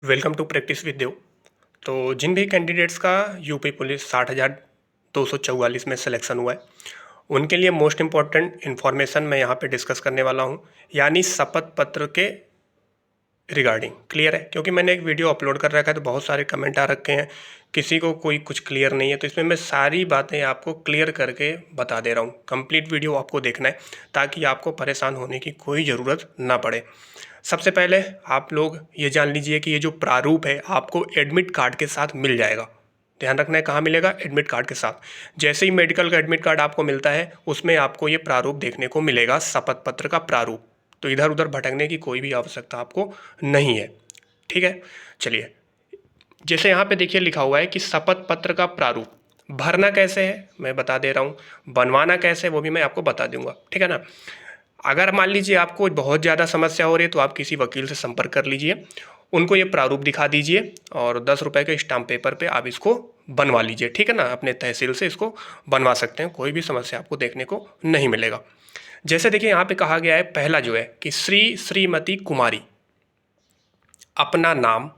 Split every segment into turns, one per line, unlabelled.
Welcome to practice with देव। तो जिन भी candidates का यूपी पुलिस 60,244 में सिलेक्शन हुआ है, उनके लिए मोस्ट इम्पॉर्टेंट इन्फॉर्मेशन मैं यहाँ पे डिस्कस करने वाला हूँ, यानी शपथ पत्र के रिगार्डिंग। क्लियर है? क्योंकि मैंने एक वीडियो अपलोड कर रखा है तो बहुत सारे कमेंट आ रखे हैं, किसी को कोई कुछ क्लियर नहीं है, तो इसमें मैं सारी बातें आपको क्लियर करके बता दे रहा हूँ। कंप्लीट वीडियो आपको देखना है ताकि आपको परेशान होने की कोई ज़रूरत ना पड़े। सबसे पहले आप लोग ये जान लीजिए कि ये जो प्रारूप है आपको एडमिट कार्ड के साथ मिल जाएगा। ध्यान रखना है, कहाँ मिलेगा? एडमिट कार्ड के साथ। जैसे ही मेडिकल का एडमिट कार्ड आपको मिलता है उसमें आपको ये प्रारूप देखने को मिलेगा, शपथ पत्र का प्रारूप। तो इधर उधर भटकने की कोई भी आवश्यकता आपको नहीं है। ठीक है, चलिए। जैसे यहाँ पे देखिए लिखा हुआ है कि शपथ पत्र का प्रारूप भरना कैसे है मैं बता दे रहा हूँ, बनवाना कैसे वो भी मैं आपको बता दूंगा। ठीक है ना? अगर मान लीजिए आपको बहुत ज़्यादा समस्या हो रही है तो आप किसी वकील से संपर्क कर लीजिए, उनको ये प्रारूप दिखा दीजिए और 10 रुपये के स्टाम्प पेपर पे आप इसको बनवा लीजिए। ठीक है ना? अपने तहसील से इसको बनवा सकते हैं, कोई भी समस्या आपको देखने को नहीं मिलेगा। जैसे देखिए यहाँ पे कहा गया है, पहला जो है कि श्रीमती कुमारी, अपना नाम,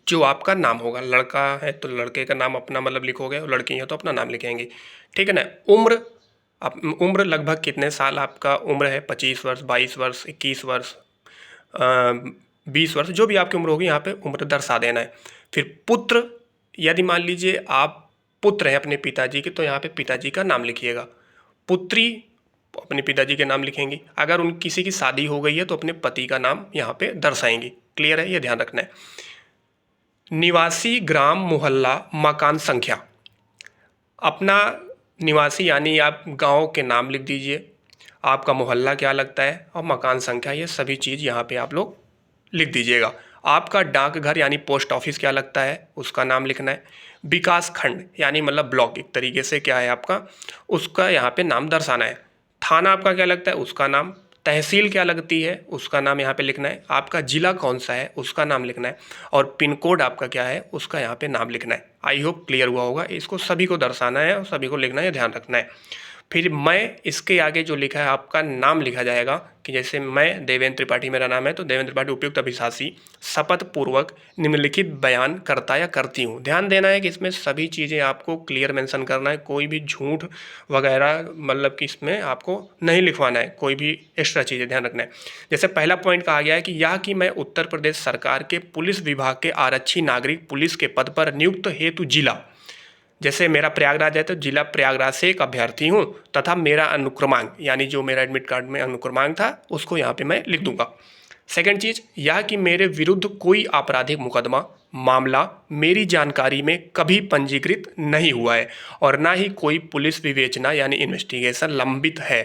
जो आपका नाम होगा, लड़का है तो लड़के का नाम अपना मतलब लिखोगे, और लड़की है तो अपना नाम लिखेंगे। ठीक है ना? उम्र, उम्र लगभग कितने साल आपका उम्र है? 25 वर्ष, 22 वर्ष, 21 वर्ष, 20 वर्ष, जो भी आपकी उम्र होगी यहाँ पे उम्र दर्शा देना है। फिर पुत्र, यदि मान लीजिए आप पुत्र हैं अपने पिताजी के तो यहाँ पे पिताजी का नाम लिखिएगा। पुत्री अपने पिताजी के नाम लिखेंगी। अगर उन किसी की शादी हो गई है तो अपने पति का नाम यहाँ पे दर्शाएंगी। क्लियर है? ये ध्यान रखना है। निवासी, ग्राम, मोहल्ला, मकान संख्या, अपना निवासी यानी आप गांव के नाम लिख दीजिए, आपका मोहल्ला क्या लगता है और मकान संख्या, ये सभी चीज़ यहाँ पे आप लोग लिख दीजिएगा। आपका डाकघर यानी पोस्ट ऑफिस क्या लगता है उसका नाम लिखना है। विकास खंड यानी मतलब ब्लॉक एक तरीके से क्या है आपका, उसका यहाँ पे नाम दर्शाना है। थाना आपका क्या लगता है उसका नाम, तहसील क्या लगती है उसका नाम यहाँ पे लिखना है, आपका ज़िला कौन सा है उसका नाम लिखना है, और पिन कोड आपका क्या है उसका यहाँ पे नाम लिखना है। आई होप क्लियर हुआ होगा। इसको सभी को दर्शाना है और सभी को लिखना है, ध्यान रखना है। फिर मैं, इसके आगे जो लिखा है आपका नाम लिखा जाएगा कि जैसे मैं देवेंद्र त्रिपाठी मेरा नाम है तो देवेंद्र त्रिपाठी उपयुक्त अभिशासी शपथ पूर्वक निम्नलिखित बयान करता या करती हूँ। ध्यान देना है कि इसमें सभी चीज़ें आपको क्लियर मेंशन करना है, कोई भी झूठ वगैरह मतलब कि इसमें आपको नहीं लिखवाना है, कोई भी एक्स्ट्रा चीज़ें ध्यान रखना है। जैसे पहला पॉइंट कहा गया है कि यह कि मैं उत्तर प्रदेश सरकार के पुलिस विभाग के आरक्षी नागरिक पुलिस के पद पर नियुक्त हेतु जिला, जैसे मेरा प्रयागराज है तो जिला प्रयागराज से एक अभ्यर्थी हूँ, तथा मेरा अनुक्रमांक यानी जो मेरा एडमिट कार्ड में अनुक्रमांक था उसको यहाँ पे मैं लिख दूंगा। सेकंड चीज़, यह कि मेरे विरुद्ध कोई आपराधिक मुकदमा मामला मेरी जानकारी में कभी पंजीकृत नहीं हुआ है और ना ही कोई पुलिस विवेचना यानी इन्वेस्टिगेशन लंबित है,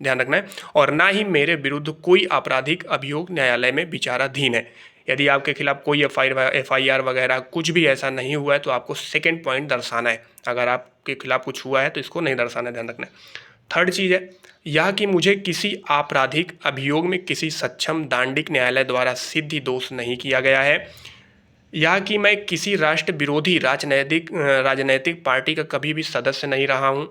ध्यान रखना है, और ना ही मेरे विरुद्ध कोई आपराधिक अभियोग न्यायालय में विचाराधीन है। यदि आपके खिलाफ कोई एफआईआर वगैरह कुछ भी ऐसा नहीं हुआ है तो आपको सेकंड पॉइंट दर्शाना है। अगर आपके खिलाफ कुछ हुआ है तो इसको नहीं दर्शाना, ध्यान रखना है। थर्ड चीज़ है यह कि मुझे किसी आपराधिक अभियोग में किसी सक्षम दांडिक न्यायालय द्वारा सिद्ध दोष नहीं किया गया है। यह कि मैं किसी राष्ट्र विरोधी राजनैतिक पार्टी का कभी भी सदस्य नहीं रहा हूँ,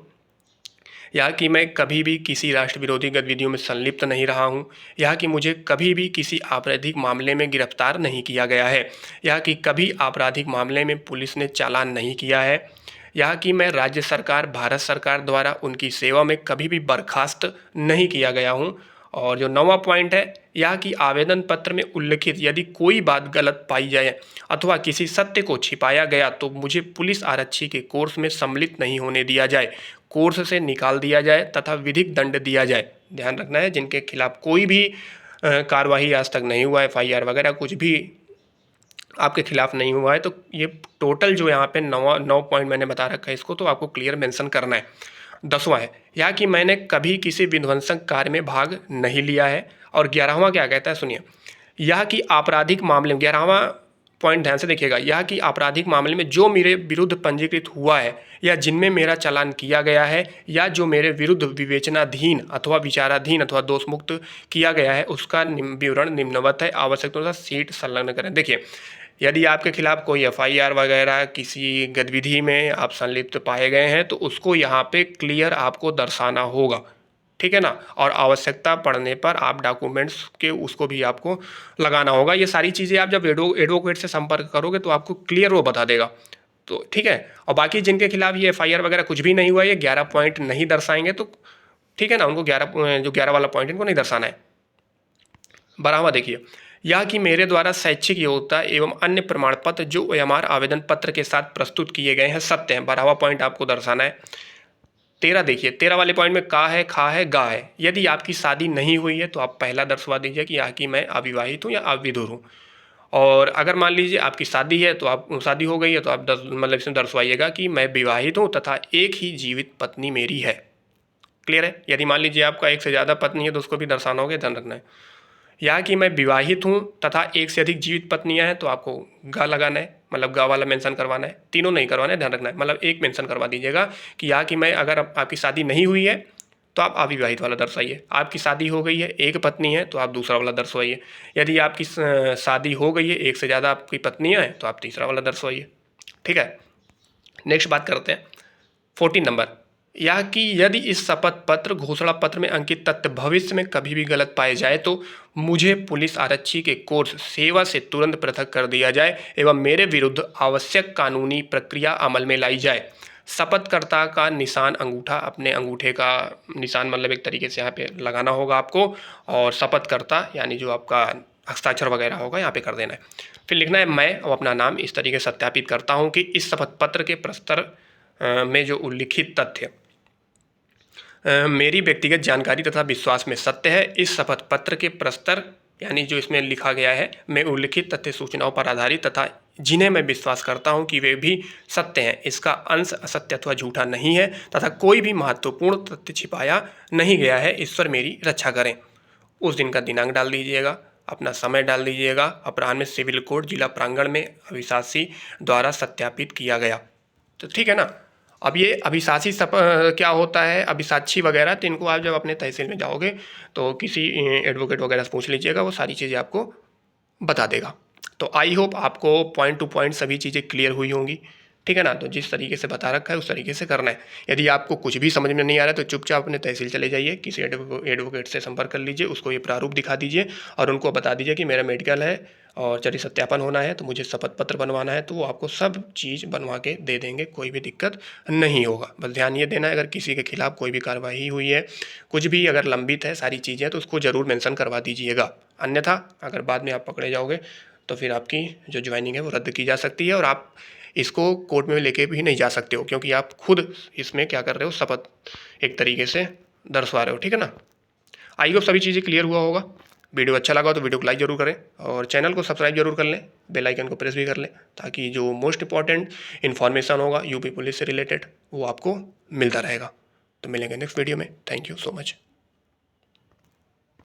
या कि मैं कभी भी किसी राष्ट्र विरोधी गतिविधियों में संलिप्त नहीं रहा हूं, या कि मुझे कभी भी किसी आपराधिक मामले में गिरफ्तार नहीं किया गया है, या कि कभी आपराधिक मामले में पुलिस ने चालान नहीं किया है, या कि मैं राज्य सरकार भारत सरकार द्वारा उनकी सेवा में कभी भी बर्खास्त नहीं किया गया हूं। और जो 9वां पॉइंट है, यह कि आवेदन पत्र में उल्लिखित यदि कोई बात गलत पाई जाए अथवा किसी सत्य को छिपाया गया तो मुझे पुलिस आरक्षी के कोर्स में सम्मिलित नहीं होने दिया जाए, कोर्स से निकाल दिया जाए तथा विधिक दंड दिया जाए। ध्यान रखना है, जिनके खिलाफ कोई भी कार्रवाई आज तक नहीं हुआ है, एफआईआर वगैरह कुछ भी आपके खिलाफ नहीं हुआ है, तो ये टोटल जो यहाँ पे 9 पॉइंट मैंने बता रखा है इसको तो आपको क्लियर मेंशन करना है। 10वां है यह कि मैंने कभी किसी विध्वंसक कार्य में भाग नहीं लिया है। और 11वां क्या कहता है सुनिए, यह कि आपराधिक मामले में, 11वां पॉइंट ध्यान से देखिएगा, यह कि आपराधिक मामले में जो मेरे विरुद्ध पंजीकृत हुआ है या जिनमें मेरा चालान किया गया है या जो मेरे विरुद्ध विवेचनाधीन अथवा विचाराधीन अथवा दोषमुक्त किया गया है उसका विवरण निम्नवत है, आवश्यक अनुसार सीट संलग्न करें। देखिए, यदि आपके खिलाफ कोई एफआईआर वगैरह किसी गतिविधि में आप संलिप्त पाए गए हैं तो उसको यहाँ पे क्लियर आपको दर्शाना होगा। ठीक है ना। और आवश्यकता पड़ने पर आप डॉक्यूमेंट्स के उसको भी आपको लगाना होगा। ये सारी चीज़ें आप जब एडवोकेट से संपर्क करोगे तो आपको क्लियर वो बता देगा। तो ठीक है। और बाकी जिनके खिलाफ ये एफआईआर वगैरह कुछ भी नहीं हुआ, ये 11 पॉइंट नहीं दर्शाएंगे तो ठीक है ना, उनको 11 वाला पॉइंट इनको नहीं दर्शाना है। 12वां देखिए, यह कि मेरे द्वारा शैक्षिक योग्यता एवं अन्य प्रमाण पत्र जो ओएमआर आवेदन पत्र के साथ प्रस्तुत किए गए हैं सत्य हैं। 12वां पॉइंट आपको दर्शाना है। 13 देखिए, 13 वाले पॉइंट में का है, खा है, गा है। यदि आपकी शादी नहीं हुई है तो आप पहला दर्शवा दीजिए कि यह कि मैं अविवाहित हूँ या अविधुर हूँ। और अगर मान लीजिए आपकी शादी है तो आप शादी हो गई है तो आप मतलब इसमें दर्शवाइएगा कि मैं विवाहित हूँ तथा एक ही जीवित पत्नी मेरी है। क्लियर है। यदि मान लीजिए आपका एक से ज़्यादा पत्नी है तो उसको भी दर्शाना होगा, ध्यान रखना है। या कि मैं विवाहित हूँ तथा एक से अधिक जीवित पत्नियां हैं तो आपको गा लगाना है, मतलब गा वाला मेंशन करवाना है। तीनों नहीं करवाना है, ध्यान रखना है। मतलब एक मेंशन करवा दीजिएगा कि या कि मैं, अगर आपकी शादी नहीं हुई है तो आप अविवाहित वाला दर्शाइए। आपकी शादी हो गई है, एक पत्नी है तो आप दूसरा वाला दर्शवाइए। यदि आपकी शादी हो गई है, एक से ज़्यादा आपकी पत्नियाँ हैं तो आप तीसरा वाला दर्शवाइए। ठीक है। नेक्स्ट बात करते हैं 14 नंबर, यह कि यदि इस शपथ पत्र घोषणा पत्र में अंकित तथ्य भविष्य में कभी भी गलत पाए जाए तो मुझे पुलिस आरक्षी के कोर्स सेवा से तुरंत पृथक कर दिया जाए एवं मेरे विरुद्ध आवश्यक कानूनी प्रक्रिया अमल में लाई जाए। शपथकर्ता का निशान अंगूठा, अपने अंगूठे का निशान मतलब एक तरीके से यहाँ पे लगाना होगा आपको, और शपथकर्ता यानी जो आपका हस्ताक्षर वगैरह होगा यहाँ पे कर देना है। फिर लिखना है मैं और अपना नाम इस तरीके से सत्यापित करता हूँ कि इस शपथ पत्र के प्रस्तर में जो उल्लिखित तथ्य मेरी व्यक्तिगत जानकारी तथा विश्वास में सत्य है। इस शपथ पत्र के प्रस्तर यानी जो इसमें लिखा गया है में उल्लिखित तथ्य सूचनाओं पर आधारित तथा जिन्हें मैं विश्वास करता हूं कि वे भी सत्य हैं, इसका अंश असत्य अथवा झूठा नहीं है तथा कोई भी महत्वपूर्ण तथ्य छिपाया नहीं गया है। ईश्वर मेरी रक्षा करें। उस दिन का दिनांक डाल दीजिएगा, अपना समय डाल दीजिएगा। अपराह्न में सिविल कोर्ट जिला प्रांगण में अभिशासी द्वारा सत्यापित किया गया। तो ठीक है ना। अब ये अभिशासी क्या होता है, अभिसाक्षी वगैरह, तो इनको आप जब अपने तहसील में जाओगे तो किसी एडवोकेट वगैरह से पूछ लीजिएगा, वो सारी चीज़ें आपको बता देगा। तो आई होप आपको पॉइंट टू पॉइंट सभी चीज़ें क्लियर हुई होंगी। ठीक है ना। तो जिस तरीके से बता रखा है उस तरीके से करना है। यदि आपको कुछ भी समझ में नहीं आ रहा है तो चुपचाप अपने तहसील चले जाइए, किसी एडवोकेट से संपर्क कर लीजिए, उसको ये प्रारूप दिखा दीजिए और उनको बता दीजिए कि मेरा मेडिकल है और चरित्र सत्यापन होना है तो मुझे शपथ पत्र बनवाना है, तो वो आपको सब चीज़ बनवा के दे देंगे, कोई भी दिक्कत नहीं होगा। बस ध्यान ये देना है अगर किसी के खिलाफ कोई भी कार्रवाई हुई है, कुछ भी अगर लंबित है सारी चीज़ें, तो उसको ज़रूर मेंशन करवा दीजिएगा। अन्यथा अगर बाद में आप पकड़े जाओगे तो फिर आपकी जो ज्वाइनिंग है वो रद्द की जा सकती है और आप इसको कोर्ट में लेके भी नहीं जा सकते हो, क्योंकि आप खुद इसमें क्या कर रहे हो, शपथ एक तरीके से दर्शवा रहे हो। ठीक है ना। आई होप सभी चीज़ें क्लियर हुआ होगा। वीडियो अच्छा लगा तो वीडियो को लाइक जरूर करें और चैनल को सब्सक्राइब जरूर कर लें, बेल आइकन को प्रेस भी कर लें, ताकि जो मोस्ट इंपॉर्टेंट इन्फॉर्मेशन होगा यूपी पुलिस से रिलेटेड वो आपको मिलता रहेगा। तो मिलेंगे नेक्स्ट वीडियो में। Thank you so much.